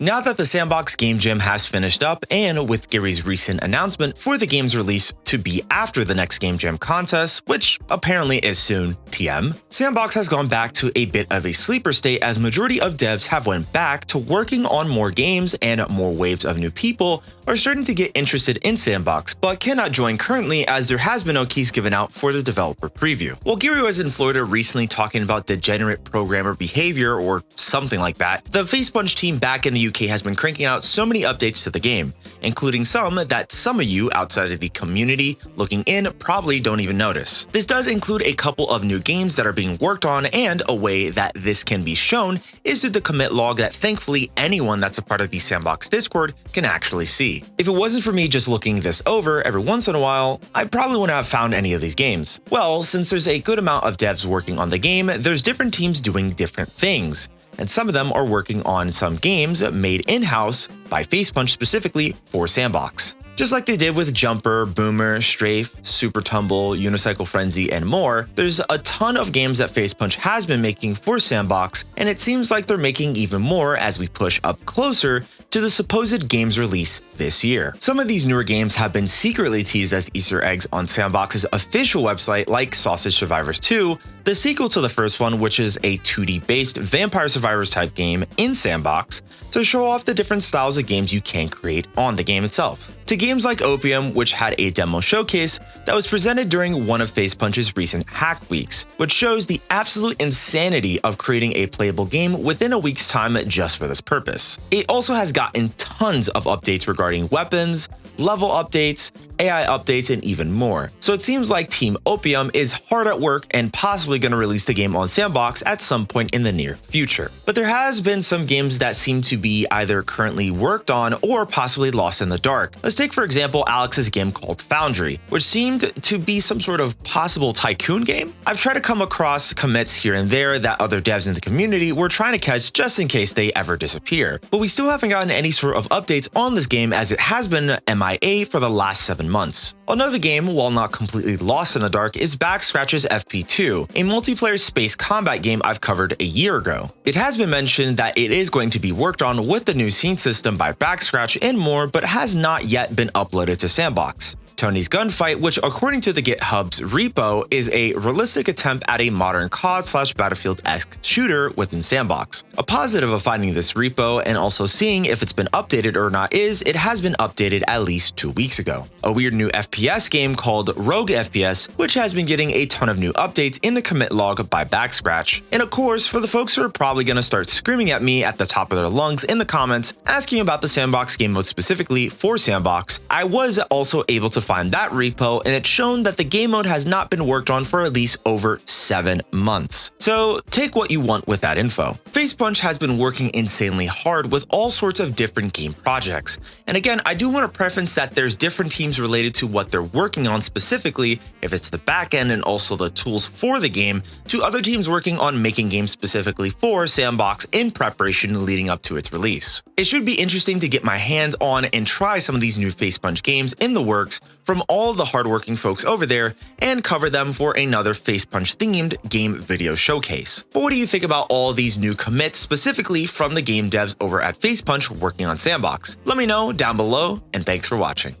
Now that the S&box game jam has finished up, and with Gary's recent announcement for the game's release to be after the next game jam contest, which apparently is soon, TM, S&box has gone back to a bit of a sleeper state as majority of devs have went back to working on more games, and more waves of new people are starting to get interested in S&box, but cannot join currently as there has been no keys given out for the developer preview. While Gary was in Florida recently talking about degenerate programmer behavior or something like that, the Facepunch team back in the UK has been cranking out so many updates to the game, including some that some of you outside of the community looking in probably don't even notice. This does include a couple of new games that are being worked on, and a way that this can be shown is through the commit log that thankfully anyone that's a part of the S&box Discord can actually see. If it wasn't for me just looking this over every once in a while, I probably wouldn't have found any of these games. Well, since there's a good amount of devs working on the game, there's different teams doing different things, and some of them are working on some games made in-house by Facepunch specifically for S&box. Just like they did with Jumper, Boomer, Strafe, Super Tumble, Unicycle Frenzy, and more, there's a ton of games that Facepunch has been making for S&box, and it seems like they're making even more as we push up closer to the supposed game's release this year. Some of these newer games have been secretly teased as Easter eggs on S&box's official website, like Sausage Survivors 2, the sequel to the first one, which is a 2D-based Vampire Survivors type game in S&box, to show off the different styles of games you can create on the game itself. To games like Opium, which had a demo showcase that was presented during one of Facepunch's recent Hack Weeks, which shows the absolute insanity of creating a playable game within a week's time just for this purpose. It also has gotten tons of updates regarding weapons, level updates, AI updates, and even more. So it seems like Team Opium is hard at work and possibly going to release the game on S&box at some point in the near future. But there has been some games that seem to be either currently worked on or possibly lost in the dark. Let's take for example Alex's game called Foundry, which seemed to be some sort of possible tycoon game. I've tried to come across commits here and there that other devs in the community were trying to catch just in case they ever disappear, but we still haven't gotten any sort of updates on this game as it has been MIA for the last 7 months. Another game, while not completely lost in the dark, is Backscratch's FP2, a multiplayer space combat game I've covered a year ago. It has been mentioned that it is going to be worked on with the new scene system by Backscratch and more, but has not yet been uploaded to S&box. Tony's Gunfight, which according to the GitHub's repo is a realistic attempt at a modern COD/Battlefield-esque shooter within S&box. A positive of finding this repo and also seeing if it's been updated or not is it has been updated at least 2 weeks ago. A weird new FPS game called Rogue FPS, which has been getting a ton of new updates in the commit log by Backscratch. And of course, for the folks who are probably going to start screaming at me at the top of their lungs in the comments, asking about the S&box game mode specifically for S&box, I was also able to find that repo, and it's shown that the game mode has not been worked on for at least over 7 months. So take what you want with that info. Facepunch has been working insanely hard with all sorts of different game projects. And again, I do want to preference that there's different teams related to what they're working on specifically, if it's the backend and also the tools for the game, to other teams working on making games specifically for S&box in preparation leading up to its release. It should be interesting to get my hands on and try some of these new Facepunch games in the works from all of the hardworking folks over there and cover them for another Facepunch themed game video showcase. But what do you think about all these new commits specifically from the game devs over at Facepunch working on S&box? Let me know down below, and thanks for watching.